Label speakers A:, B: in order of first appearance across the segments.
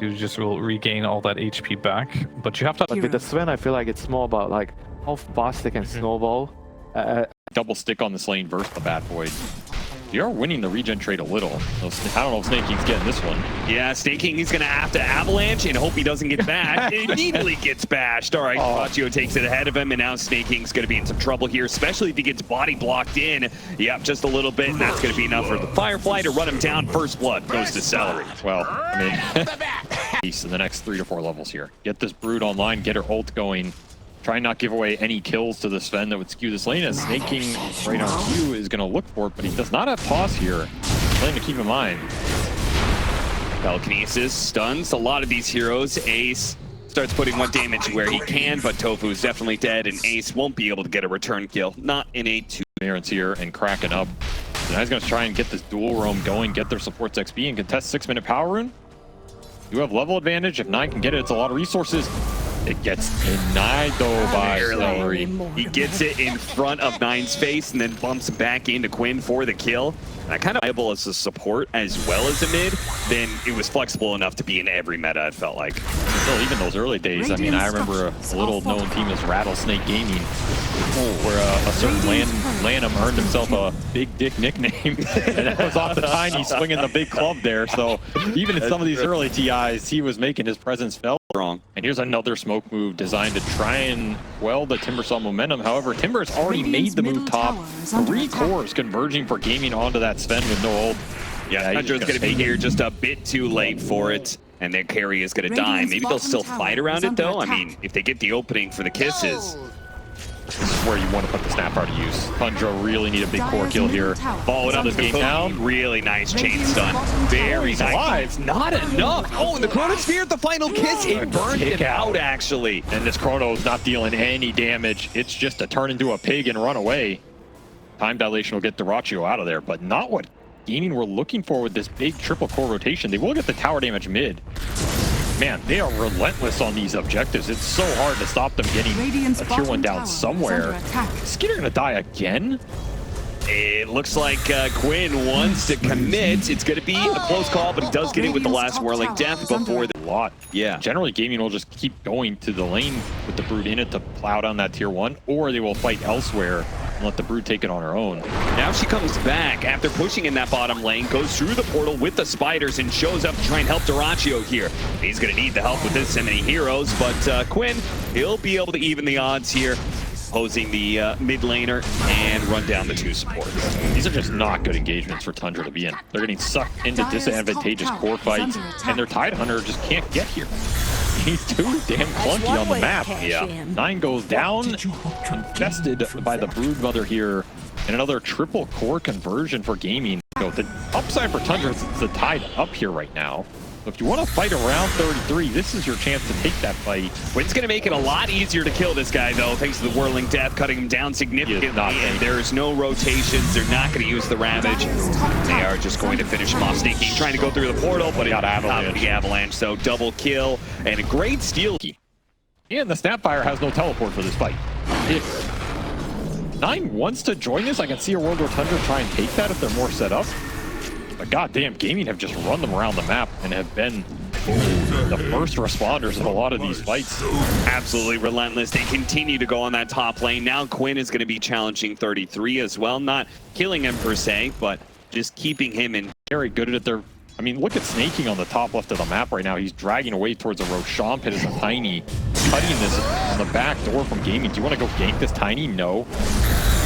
A: you just will regain all that HP back. But you have to.
B: But with the Sven, I feel like it's more about like how fast they can snowball.
C: Double stick on this lane versus the Bat Void. You are winning the regen trade a little. I don't know if Snake King's getting this one.
D: Yeah, Snake King, he's going to have to avalanche and hope he doesn't get bashed. Immediately gets bashed. All right, Rachio takes it ahead of him, and now Snake King's going to be in some trouble here, especially if he gets body blocked in. Yep, just a little bit, and that's going to be enough for the Firefly to run him down. First blood goes to Celery.
C: Well, I mean, in the next 3 to 4 levels here. Get this Brood online, get her ult going. Try and not give away any kills to the Sven that would skew this lane, as Snake King right on cue is going to look for it, but he does not have pause here. Something to keep in mind.
D: Telekinesis stuns a lot of these heroes. Ace starts putting one damage where he can, but Tofu is definitely dead, and Ace won't be able to get a return kill. Not in a 2.
C: Clearance here and cracking up. So now he's going to try and get this dual roam going, get their supports XP, and contest 6-minute power rune. You have level advantage. If 9 can get it, it's a lot of resources. It gets denied though by Celery.
D: He gets it in front of 9's face and then bumps back into Quinn for the kill. And kind of viable as a support as well as a mid, then it was flexible enough to be in every meta, it felt like.
C: Still, even those early days, I mean, I remember a little known team as Rattlesnake Gaming, where a certain Lanham earned himself a big dick nickname. And that was off the Tiny swinging the big club there. So even in some of these early TIs, he was making his presence felt.
D: Wrong.
C: And here's another smoke move designed to try and quell the Timbersaw momentum. However, Timber's already made the move top. 3 cores converging for Gaming onto that Sven with no ult.
D: Yeah, Tundra's going to be here just a bit too late for it, and their carry is going to die. Maybe they'll still fight around it, though. I mean, if they get the opening for the kisses.
C: This is where you want to put the Snapper to use. Tundra really need a big core kill here.
D: Followed up this game down. Really nice chain stun. Very nice. Not enough. Oh, and the Chronosphere, the final kiss, it burned it out, actually.
C: And this Chrono's not dealing any damage. It's just to turn into a pig and run away. Time dilation will get Dyrachio out of there, but not what Gaming were looking for with this big triple core rotation. They will get the tower damage mid. Man, they are relentless on these objectives. It's so hard to stop them getting a tier 1 down somewhere. Is Skeeter gonna die again?
D: It looks like Quinn wants to commit. It's going to be a close call, but he does get it with the last Whirling Death before the
C: lot.
D: Yeah.
C: Generally, Gaming will just keep going to the lane with the Brood in it to plow down that tier 1, or they will fight elsewhere and let the Brood take it on her own.
D: Now she comes back after pushing in that bottom lane, goes through the portal with the spiders, and shows up to try and help Dyrachio here. He's going to need the help with this many heroes, but Quinn, he'll be able to even the odds here, posing the mid laner and run down the 2 supports.
C: These are just not good engagements for Tundra to be in. They're getting sucked into disadvantageous core fights, and their Tidehunter just can't get here. He's too damn clunky on the map.
D: Yeah.
C: 9 goes down, infested by the Broodmother here, and another triple core conversion for Gaming. So the upside for Tundra is the Tide up here right now. So if you want to fight around 33, this is your chance to take that fight.
D: Quinn's going to make it a lot easier to kill this guy, though, thanks to the Whirling Death, cutting him down significantly. And there's no rotations. They're not going to use the Ravage. They are just going to finish him off. Snake King trying to go through the portal, but he got avalanche. The avalanche, so double kill and a great steal.
C: And the Snapfire has no teleport for this fight. If 9 wants to join this, I can see a world where Tundra try and take that if they're more set up. But goddamn, Gaming have just run them around the map and have been the first responders in a lot of these fights.
D: Absolutely relentless. They continue to go on that top lane. Now Quinn is going to be challenging 33 as well. Not killing him per se, but just keeping him in.
C: Very good at their... I mean, look at Snake King on the top left of the map right now. He's dragging away towards a Roshan pit as a Tiny, cutting this on the back door from Gaming. Do you want to go gank this Tiny? No.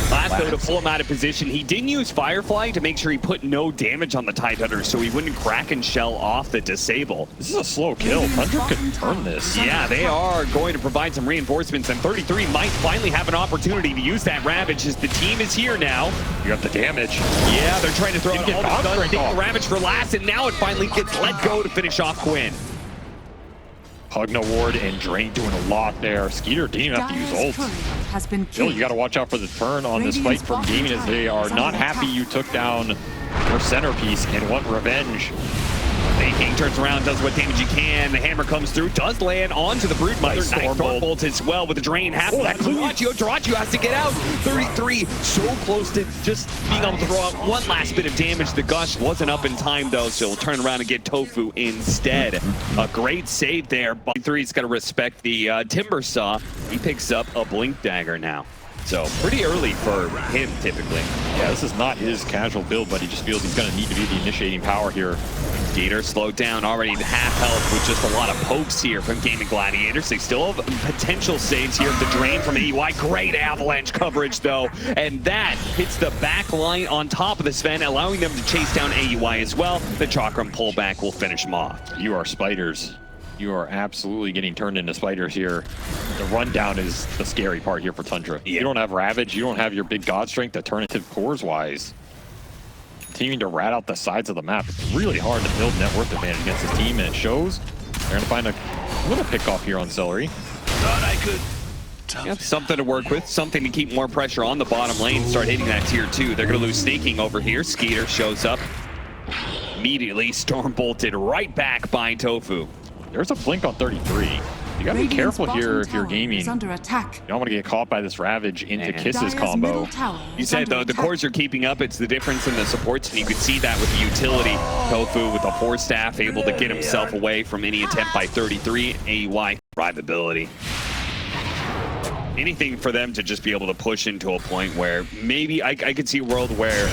D: Last though, to pull him out of position, he didn't use Firefly to make sure he put no damage on the Tidehunter so he wouldn't crack and shell off the disable.
C: This is a slow kill. Tundra could turn this.
D: Yeah, they are going to provide some reinforcements, and 33 might finally have an opportunity to use that Ravage as the team is here now.
C: You got the damage.
D: Yeah, they're trying to throw out all the guns, take the Ravage for last, and now it finally gets let go to finish off Quinn.
C: Pugna Ward and Drain doing a lot there. Skeeter didn't even have to use ults. Still, you got to watch out for the turn on this fight from Gaming, as they are not happy you took down your centerpiece and want revenge.
D: King turns around, does what damage he can. The hammer comes through, does land onto the Brood Mother. Nice Stormbolt as well with the drain. Half left. Doraccio has to get out. 33, so close to just being able to throw out one last bit of damage. The Gush wasn't up in time though, so he'll turn around and get Tofu instead. A great save there. But 3's got to respect the Timber Saw. He picks up a Blink Dagger now. So pretty early for him typically.
C: Yeah, this is not his casual build, but he just feels he's going to need to be the initiating power here.
D: Gator slowed down already to half health with just a lot of pokes here from GAIMIN Gladiators. They still have potential saves here. The drain from AUI. Great avalanche coverage though. And that hits the back line on top of the Sven, allowing them to chase down AUI as well. The Chakram pullback will finish him off.
C: You are spiders. You are absolutely getting turned into spiders here. The rundown is the scary part here for Tundra. Yeah. You don't have Ravage, you don't have your big God Strength alternative cores-wise. Continuing to rat out the sides of the map. It's really hard to build net worth advantage against this team, and it shows. They're going to find a little pick-off here on Celery.
D: Thought I could. Yeah, something to work with, something to keep more pressure on the bottom lane, start hitting that tier 2. They're going to lose Snaking over here. Skeeter shows up. Immediately storm bolted right back by Tofu.
C: There's a blink on 33. You gotta be careful here if you're gaming.
E: Under attack.
C: You don't want to get caught by this Ravage into Kiss's combo.
D: You said though, the cores are keeping up. It's the difference in the supports, and you could see that with the utility. Tofu with the Force Staff able to get himself away from any attempt by 33. AUI survivability. Anything for them to just be able to push into a point where maybe I could see a world where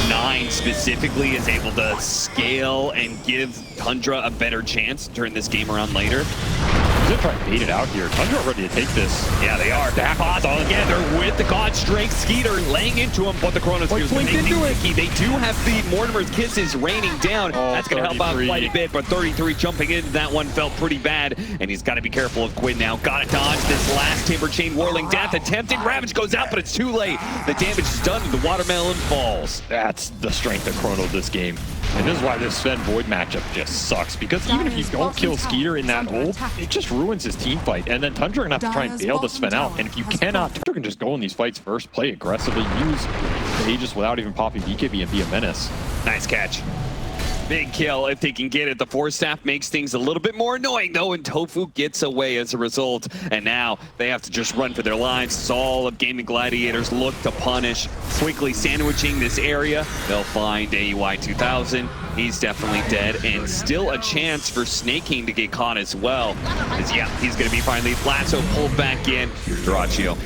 D: 9 specifically is able to scale and give Tundra a better chance to turn this game around later.
C: He's gonna try and bait it out here. Tundra ready to take this.
D: Yeah, they are. Back all together with the God Strength. Skeeter laying into him, but the Chronosphere is going to make things tricky. They do have the Mortimer's Kisses raining down. That's going to help out quite a bit, but 33 jumping into that one felt pretty bad, and he's got to be careful of Quinn now. Got to dodge this last Timber Chain Whirling Death. Attempted. Ravage goes out, but it's too late. The damage is done, and the Watermelon falls.
C: That's the strength of Chrono this game. And this is why this Sven Void matchup just sucks, because even if you don't kill Skeeter in that ult, it just ruins his team fight. And then Tundra are going to have to try and bail the Sven out. And if you cannot, Tundra can just go in these fights first, play aggressively, use the Aegis without even popping BKB and be a menace.
D: Nice catch. Big kill if they can get it. The Force Staff makes things a little bit more annoying though, and Tofu gets away as a result. And now they have to just run for their lives. It's all of GAIMIN Gladiators look to punish. Quickly sandwiching this area. They'll find AUI 2000. He's definitely dead, and still a chance for Snaking to get caught as well. Because yeah, he's going to be finally lasso pulled back in. Doraccio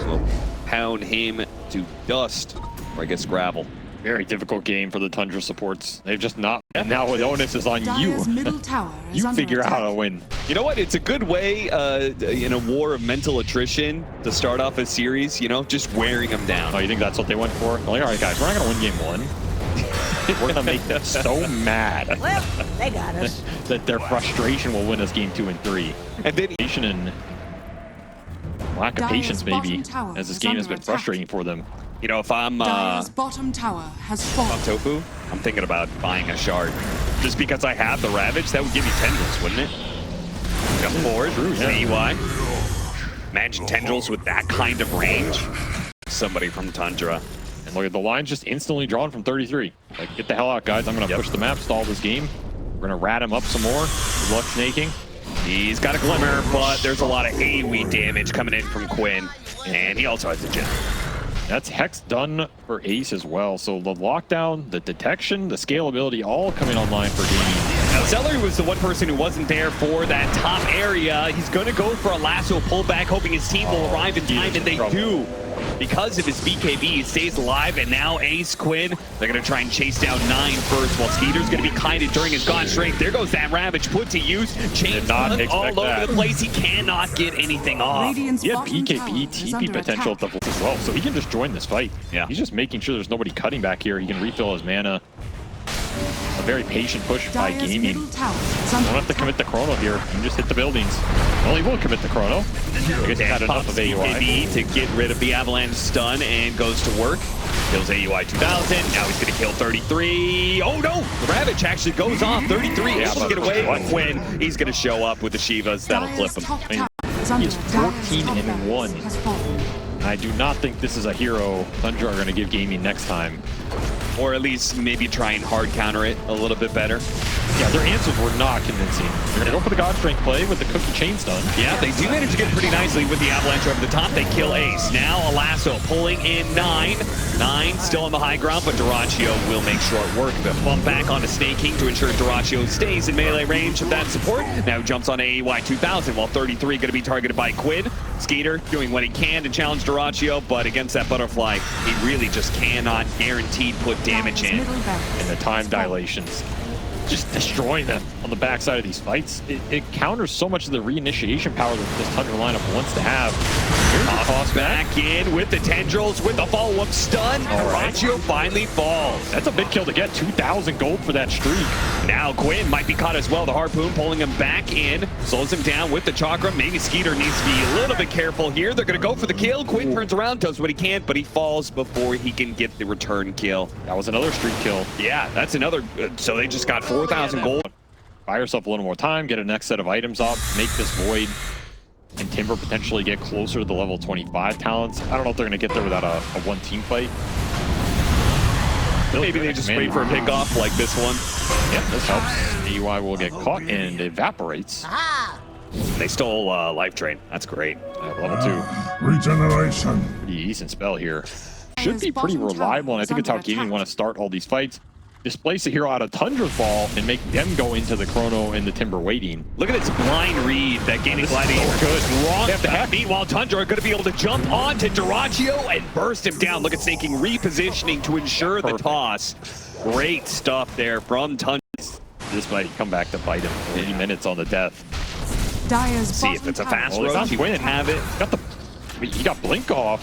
D: will pound him to dust, or I guess gravel.
C: Very difficult game for the Tundra supports. They've just not. And now the onus is on you. You figure out how to win.
D: You know what? It's a good way in a war of mental attrition to start off a series, you know, just wearing them down.
C: Oh, you think that's what they went for? They're like, all right, guys, we're not going to win game 1. We're going to make them so mad.
E: Well, they got us.
C: that their frustration will win us game 2 and 3.
D: And then
C: and lack of patience, maybe, as this game has been frustrating for them.
D: You know, if I'm
E: bottom tower has fallen.
D: Tofu, I'm thinking about buying a shard. Just because I have the Ravage, that would give me Tendrils, wouldn't it? Jump forward, AUI. Imagine Tendrils with that kind of range. Somebody from Tundra.
C: And look at the line just instantly drawn from 33. Like, get the hell out, guys. I'm going to push the map, stall this game. We're going to rat him up some more. Good luck snaking.
D: He's got a Glimmer, but there's a lot of AoE damage coming in from Quinn. And he also has a gem.
C: That's Hex done for Ace as well. So the lockdown, the detection, the scalability, all coming online for GAIMIN.
D: Now, Celery was the one person who wasn't there for that top area. He's going to go for a lasso pullback, hoping his team will arrive in time, and they do. Because of his BKB, he stays alive, and now Ace, Quinn, they're going to try and chase down 9 first, while Skeeter's going to be kited during his God Strength. There goes that Ravage put to use. Chains all over the place. He cannot get anything off.
C: He had BKB TP potential at the vault as well, so he can just join this fight.
D: Yeah.
C: He's just making sure there's nobody cutting back here. He can refill his mana. A very patient push by GAIMIN. Don't have to commit the Chrono here. You can just hit the buildings. Well, he will commit the Chrono. I guess he had enough of AUI.
D: To get rid of the Avalanche stun and goes to work. Kills AUI 2000. Now he's going to kill 33. Oh no! The Ravage actually goes off. 33 able to get away with Quinn. He's going to show up with the Shivas. That'll flip him.
C: He is 14-1. I do not think this is a hero Tundra are going to give GAIMIN next time.
D: Or at least maybe try and hard counter it a little bit better.
C: Yeah, their answers were not convincing. They're gonna go for the God Strength play with the cookie chain stun.
D: Yeah, they do manage to get pretty nicely with the avalanche over the top. They kill Ace. Now a lasso pulling in 9. 9 still on the high ground, but Dyrachyo will make short work of it. Bump back onto Snake King to ensure Dyrachyo stays in melee range of that support. Now jumps on AEY 2000 while 33 going to be targeted by Quinn. Skeeter doing what he can to challenge Dyrachyo, but against that butterfly, he really just cannot guaranteed put damage in.
C: And the time dilations, just destroying them on the backside of these fights. It counters so much of the reinitiation power that this Tundra lineup wants to have.
D: Toss back in with the tendrils with the follow-up stun. Dyrachyo finally falls.
C: That's a big kill to get. 2,000 gold for that streak.
D: Now Quinn might be caught as well. The harpoon pulling him back in. Slows him down with the chakra. Maybe Skeeter needs to be a little bit careful here. They're going to go for the kill. Quinn turns around, does what he can, but he falls before he can get the return kill.
C: That was another streak kill.
D: Yeah, that's another. So they just got 4,000 gold.
C: Buy yourself a little more time, get a next set of items up, make this Void and Timber potentially get closer to the level 25 talents. I don't know if they're going to get there without a one team fight.
D: Maybe they just wait for a pickoff like this one.
C: Yep, this helps. AUI will get caught and evaporates.
D: They stole Life Drain. That's great.
C: Level 2.
F: Regeneration.
C: Pretty decent spell here. Should be pretty reliable, and I think it's how GAIMIN want to start all these fights. Displace a hero out of Tundra's ball and make them go into the Chrono and the Timber waiting.
D: Look at this blind read that GAIMIN Gladiators
C: good.
D: Wrong. Meanwhile, Tundra are going to be able to jump onto Dyrachyo and burst him down. Look at Snake King repositioning to ensure the toss. Great stuff there from Tundra.
C: This might come back to bite him. 80 minutes on the death.
E: Dyer's
D: See if it's a fast
C: Well, it's
D: road.
C: not
D: He
C: Quinn.
D: would have it.
C: He got blink off.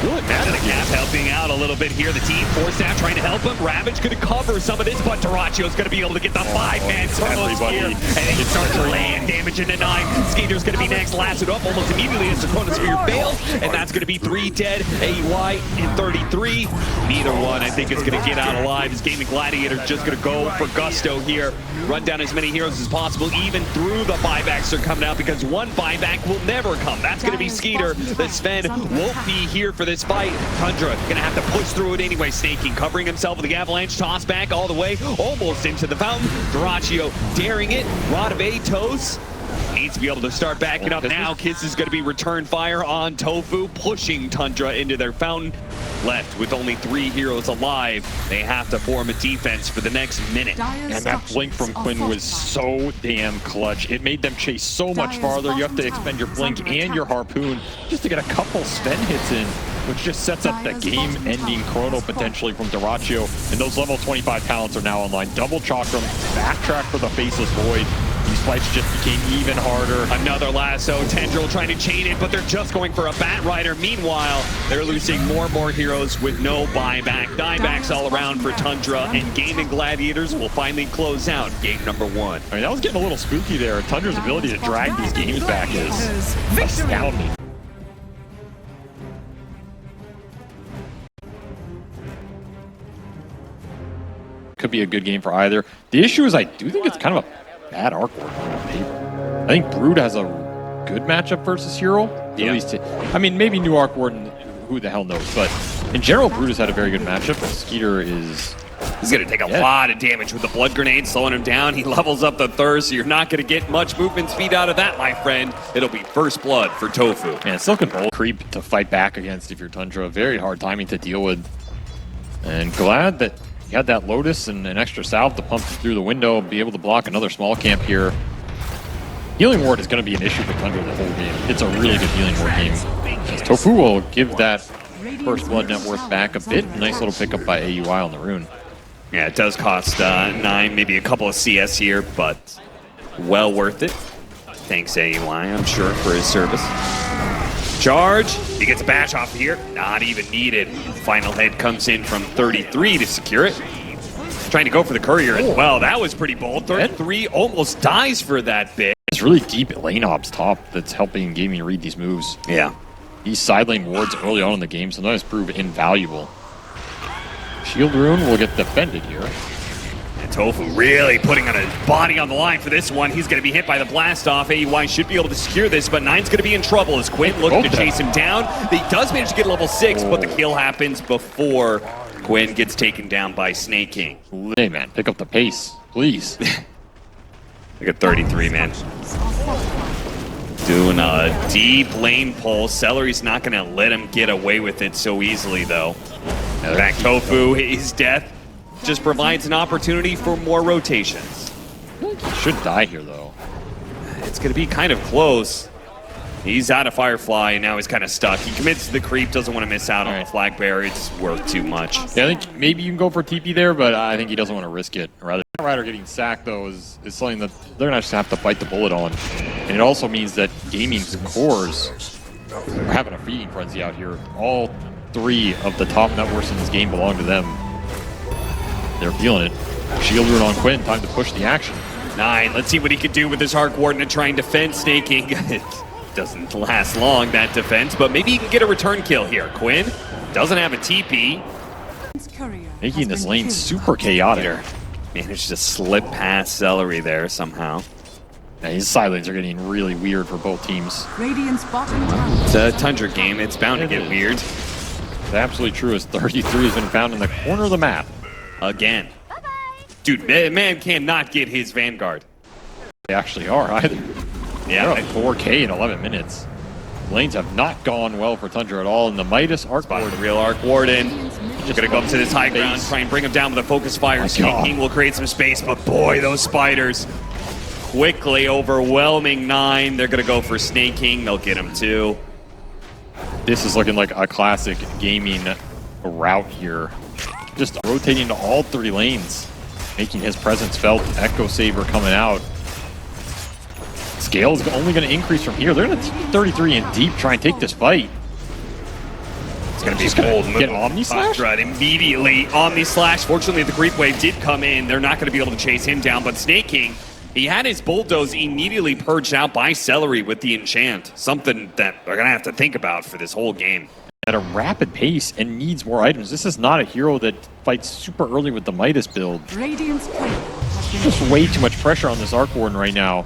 C: Really
D: And
C: mad
D: the
C: at
D: Gap helping out a little bit here. The team forced out trying to help him. Ravage going to cover some of this, but Dyrachyo's going to be able to get the 5-man Chronos here. And he starts to land damage into 9. Skeeter's going to be next, lasted up almost immediately as the Chronosphere fails. And that's going to be 3 dead. AUI in 33. Neither one, I think, is going to get out alive. As GAIMIN Gladiators just going to go for gusto here. Run down as many heroes as possible, even through the buybacks are coming out, because one buyback will never come. That's going to be Skeeter. The Sven won't be here for this fight. Tundra gonna have to push through it anyway. Snake King covering himself with the avalanche, toss back all the way, almost into the fountain. Dyrachyo daring it. Rod of Atos needs to be able to start backing up now. Kiss is gonna be return fire on Tofu, pushing Tundra into their fountain. Left with only 3 heroes alive, they have to form a defense for the next minute.
C: And that blink from Quinn was so damn clutch. It made them chase so much farther. You have to expend your blink and your harpoon just to get a couple Sven hits in, which just sets up the game-ending Chrono potentially from Dyrachyo. And those level 25 talents are now online. Double Chakram, backtrack for the Faceless Void. These fights just became even harder.
D: Another lasso, Tendril trying to chain it, but they're just going for a Bat Rider. Meanwhile, they're losing more and more heroes with no buyback. Diebacks all around for Tundra, and GAIMIN Gladiators will finally close out game number 1.
C: I mean, that was getting a little spooky there. Tundra's ability to drag these games back is astounding. Could be a good game for either. The issue is I do think it's kind of a bad arc order on paper. I think Brood has a good matchup versus Hero. At least, I mean, maybe New Arc Warden, who the hell knows. But in general, Brood has had a very good matchup. And Skeeter is...
D: He's going to take a lot of damage with the Blood Grenade, slowing him down. He levels up the Thirst, so you're not going to get much movement speed out of that, my friend. It'll be first blood for Tofu.
C: And Silken Bolt creep to fight back against if you're Tundra. Very hard timing to deal with. And glad that you had that Lotus and an extra salve to pump through the window, be able to block another small camp here. Healing Ward is going to be an issue for Tundra the whole game. It's a really good Healing Ward game. As Tofu will give that first blood net worth back a bit. Nice little pickup by AUI on the rune.
D: Yeah, it does cost 9, maybe a couple of CS here, but well worth it. Thanks AUI, I'm sure, for his service. Charge, he gets a bash off here, not even needed. Final hit comes in from 33 to secure it. Trying to go for the courier as well, that was pretty bold. 33 almost dies for that bit.
C: It's really deep at lane ops top that's helping GAIMIN read these moves.
D: Yeah.
C: These side lane wards early on in the game sometimes prove invaluable. Shield rune will get defended here.
D: And Tofu really putting on his body on the line for this one. He's going to be hit by the blast off. AUI should be able to secure this, but Nine's going to be in trouble as Quinn looking to chase him down. He does manage to get level 6, but the kill happens before Quinn gets taken down by Snake King.
C: Hey man, pick up the pace. Please.
D: Look at 33, man. Doing a deep lane pull. Celery's not going to let him get away with it so easily, though. Back Tofu, his death just provides an opportunity for more rotations.
C: He should die here, though.
D: It's going to be kind of close. He's out of Firefly, and now he's kind of stuck. He commits to the creep, doesn't want to miss out on the flag bearer. It's worth too much.
C: Yeah, I think maybe you can go for TP there, but I think he doesn't want to risk it. Rather, Rider getting sacked, though, is something that they're going to have to bite the bullet on. And it also means that GAIMIN's cores are having a feeding frenzy out here. All 3 of the top net worths in this game belong to them. They're feeling it. Shield rune on Quinn, time to push the action.
D: 9, let's see what he can do with his Arc Warden to try and defend Snaking. It doesn't last long, that defense, but maybe he can get a return kill here. Quinn doesn't have a TP.
C: Making this lane super chaotic.
D: Managed to slip past Celery there somehow.
C: Yeah, his side lanes are getting really weird for both teams.
E: Radiant's bottom tower.
D: It's a Tundra game, it's bound to get weird.
C: It's absolutely true, as 33 has been found in the corner of the map.
D: Again. Dude, man cannot get his Vanguard.
C: They actually are either.
D: Yeah.
C: They're at 4K in 11 minutes. Lanes have not gone well for Tundra at all, and the Midas Arc Warden.
D: The real Arc Warden. Just gonna go up to this high ground, try and bring him down with a focus fire. Snaking will create some space, but boy, those spiders quickly overwhelming 9. They're gonna go for Snaking. They'll get him too.
C: This is looking like a classic GAIMIN route here. Just rotating to all 3 lanes, making his presence felt. Echo Saber coming out. Scale is only going to increase from here. They're going to 33 in deep, try and take this fight.
D: It's going to be a bold move.
C: Get Omni Slash?
D: Right, immediately. Omni Slash. Fortunately, the creep wave did come in. They're not going to be able to chase him down, but Snaking, he had his bulldoze immediately purged out by Celery with the enchant. Something that they're going to have to think about for this whole game.
C: At a rapid pace and needs more items. This is not a hero that fights super early with the Midas build.
E: Radiant's courier has been
C: Just way too much pressure on this Arc Warden right now.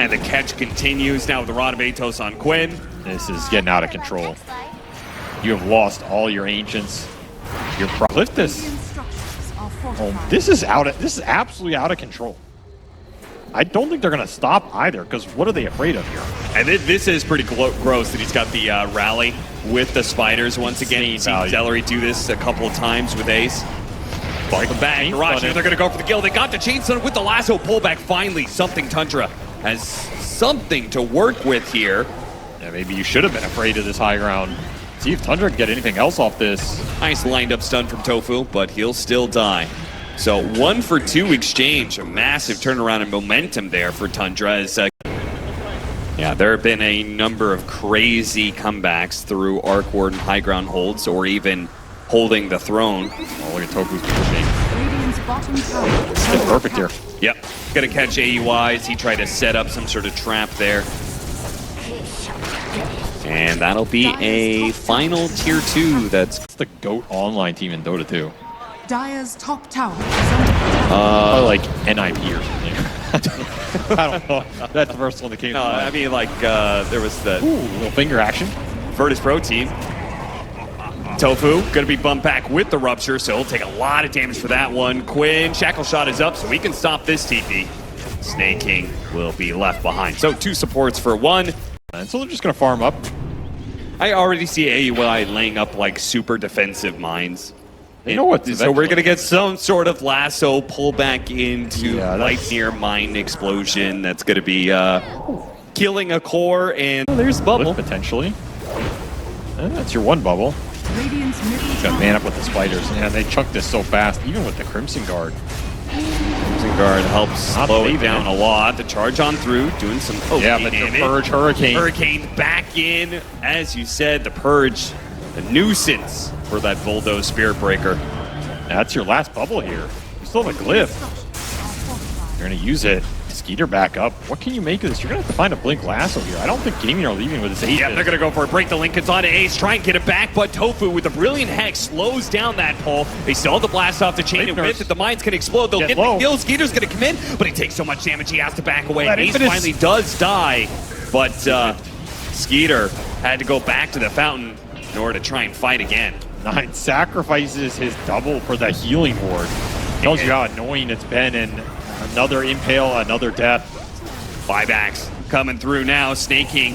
D: And the catch continues now with the Rod of Atos on Quinn.
C: This is getting out of control. You have lost all your ancients. You're cliff this.
E: structures are
C: Oh,
E: fortified.
C: this is absolutely out of control. I don't think they're going to stop either, because what are they afraid of here?
D: And this is pretty gross that he's got the rally with the spiders once again. You've seen Celery do this a couple of times with Ace. Welcome back, Rapier. They're going to go for the kill. They got the Chainstone with the lasso pullback. Finally, something Tundra has something to work with here.
C: Yeah, maybe you should have been afraid of this high ground. See if Tundra can get anything else off this.
D: Nice lined up stun from Tofu, but he'll still die. So 1 for 2 exchange, a massive turnaround in momentum there for Tundra. As, yeah, there have been a number of crazy comebacks through Arc Warden high ground holds or even holding the throne.
C: Oh, look at Tofu's positioning.
E: Radiant's bottom tower.
C: It's perfect here.
D: Yep, gonna catch AUIs. He tried to set up some sort of trap there. And that'll be a final tier 2 that's...
C: It's the GOAT online team in Dota 2.
E: Dire's top tower is under attack.
C: Or like NIP or something. I don't know. That's the first one that came to mind.
D: I mean, like, there was the
C: Ooh, little finger action.
D: Virtus Pro team. Tofu gonna be bumped back with the Rupture, so he'll take a lot of damage for that one. Quinn, Shackle Shot is up, so we can stop this TP. Snaking will be left behind. So 2 supports for 1.
C: And so they're just going to farm up.
D: I already see AUI laying up like super defensive mines.
C: You know what?
D: So we're gonna get some sort of lasso pull back into
C: that's-
D: light near mine explosion. That's gonna be killing a core, and there's bubble.
C: Potentially. That's your 1 bubble.
E: Radiant's middle
C: Got
E: tower.
C: man up with the spiders. Man, they chunked this so fast, even with the Crimson Guard.
D: Crimson Guard helps
C: Not
D: slow it
C: leaving
D: down
C: it.
D: a lot. The charge on through, doing some
C: Yeah, but the
D: damage.
C: Purge Hurricane.
D: Hurricane back in, as you said, the Purge, a nuisance for that Bulldoze Spirit Breaker.
C: That's your last bubble here. You still have a glyph. You're going to use it. Skeeter back up. What can you make of this? You're going to have to find a Blink Lasso here. I don't think GAIMIN are leaving with this 8.
D: Yeah, they're going to go for it. Break the Lincolns onto Ace. Try and get it back, but Tofu with the brilliant Hex slows down that pull. They still have the blast off the chain, and with it, the mines can explode. They'll get the kill. Skeeter's going to come in, but he takes so much damage, he has to back away. Ace finally does die, but Skeeter had to go back to the fountain in order to try and fight again.
C: 9 sacrifices his double for the healing ward. Tells you how annoying it's been, and another impale, another death.
D: Buybacks coming through now. Snaking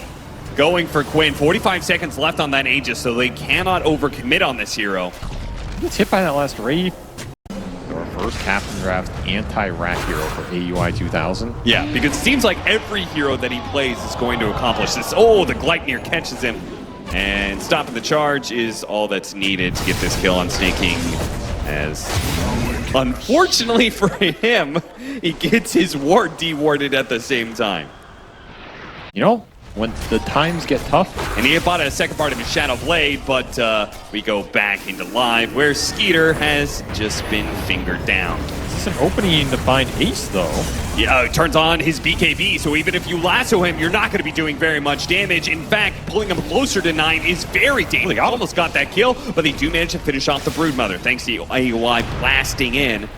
D: going for Quinn. 45 seconds left on that Aegis, so they cannot overcommit on this hero.
C: He gets hit by that last Wraith. Our first Captain Draft anti-Rat hero for AUI 2000.
D: Yeah, because it seems like every hero that he plays is going to accomplish this. Oh, the Gladiator catches him. And stopping the charge is all that's needed to get this kill on Snaking. As unfortunately for him, he gets his ward dewarded at the same time.
C: You know, when the times get tough.
D: And he bought a second part of his Shadow Blade, but we go back into live where Skeeter has just been fingered down.
C: It's an opening to find Ace, though.
D: Yeah, it turns on his BKB, so even if you lasso him, you're not going to be doing very much damage. In fact, pulling him closer to 9 is very dangerous. Almost got that kill, but they do manage to finish off the Broodmother, thanks to AUI blasting in.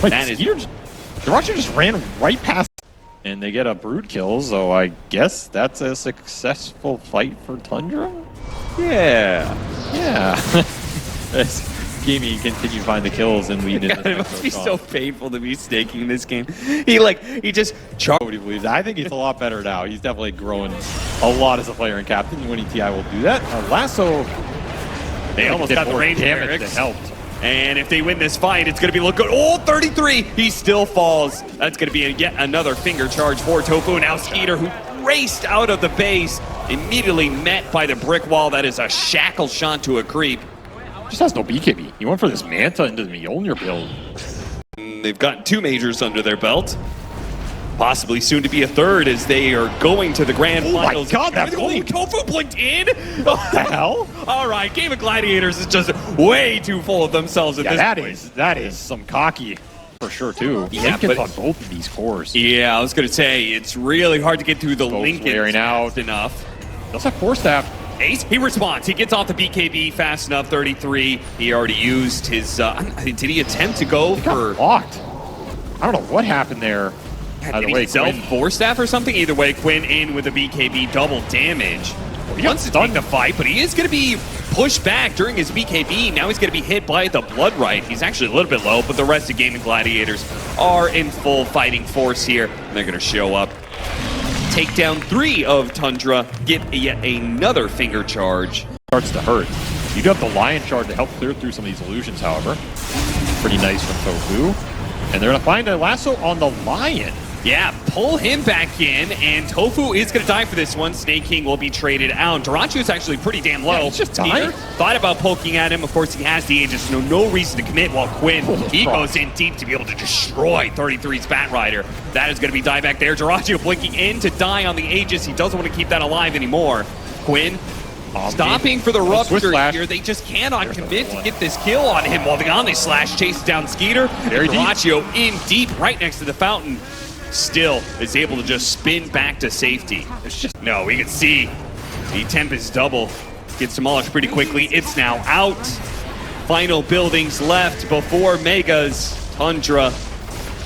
C: Wait,
D: That is-
C: the Rapier just ran right past, and they get a brood kill, so I guess that's a successful fight for Tundra?
D: Yeah.
C: Yeah. As GAIMIN continue to find the kills and lead into
D: God,
C: the
D: it
C: next
D: must be
C: round.
D: so painful to be staking in this game. He just charged.
C: Nobody believes that. I think he's a lot better now. He's definitely grown a lot as a player and captain. Winning TI will do that. Lasso.
D: They almost
C: did
D: got the
C: more
D: range
C: damage
D: that
C: that helped.
D: And if they win this fight, it's going to be look good. Oh, 33! He still falls. That's going to be yet another finger charge for Tofu. Now Skeeter, who raced out of the base, immediately met by the brick wall. That is a shackle shot to a creep.
C: Just has no BKB. He went for this Manta into the Mjolnir build.
D: They've got 2 majors under their belt. Possibly soon to be a third as they are going to the grand finals.
C: My God, that
D: Oh,
C: blink.
D: Tofu blinked in? What
C: the hell?
D: All right, Game of Gladiators is just way too full of themselves at
C: Yeah,
D: this point.
C: that is some cocky for sure too.
D: Yeah,
C: Lincoln's
D: but-
C: on both of these cores.
D: Yeah, I was going to say, it's really hard to get through the
C: Both
D: Lincoln
C: wearing out.
D: fast enough.
C: Does have Force Staff.
D: Ace, he responds. He gets off the BKB fast enough, 33. He already used his, did he attempt to go
C: He got
D: for...
C: blocked. I don't know what happened there. Either
D: Did
C: way,
D: he self
C: Quinn,
D: force staff or something? Either way, Quinn in with a BKB double damage. He
C: got
D: wants to
C: stunned.
D: take the fight, but he is going to be pushed back during his BKB. Now he's going to be hit by the Blood Right. He's actually a little bit low, but the rest of GAIMIN Gladiators are in full fighting force here. And they're going to show up, take down 3 of Tundra, get yet another finger charge.
C: starts to hurt. You do have the Lion Shard to help clear through some of these illusions, however. Pretty nice from Tofu. And they're going to find a lasso on the Lion.
D: Yeah, pull him back in, and Tofu is going to die for this one. Snake King will be traded out. Durachi is actually pretty damn low.
C: Yeah, he's just
D: Peter
C: dying.
D: thought about poking at him. Of course, he has the Aegis, so no reason to commit, while Quinn, he goes in deep to be able to destroy 33's Batrider. That is going to be die back there. Durachi blinking in to die on the Aegis. He doesn't want to keep that alive anymore. Quinn stopping for the
C: Swift
D: Rupture
C: slash.
D: here. They just cannot
C: There's
D: commit
C: the
D: to
C: one.
D: get this kill on him while the Omni Slash chases down Skeeter.
C: Very deep.
D: Durachi in deep right next to the fountain. Still is able to just spin back to safety. It's just, no, we can see the Tempest double gets demolished pretty quickly. It's now out. Final buildings left before Megas. Tundra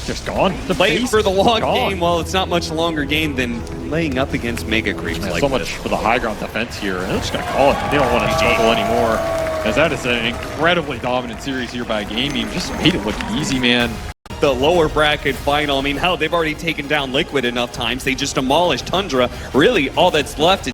C: Just gone. The
D: playing
C: base
D: for the long
C: gone.
D: game. Well, it's not much longer game than laying up against Mega Creeps
C: Yeah,
D: like
C: so much
D: this.
C: for the high ground defense here. And they're just going to call it. They don't want to struggle anymore. As that is an incredibly dominant series here by GAIMIN. Just made it look easy, man.
D: The lower bracket final. I mean, hell, they've already taken down Liquid enough times. They just demolished Tundra. Really, all that's left is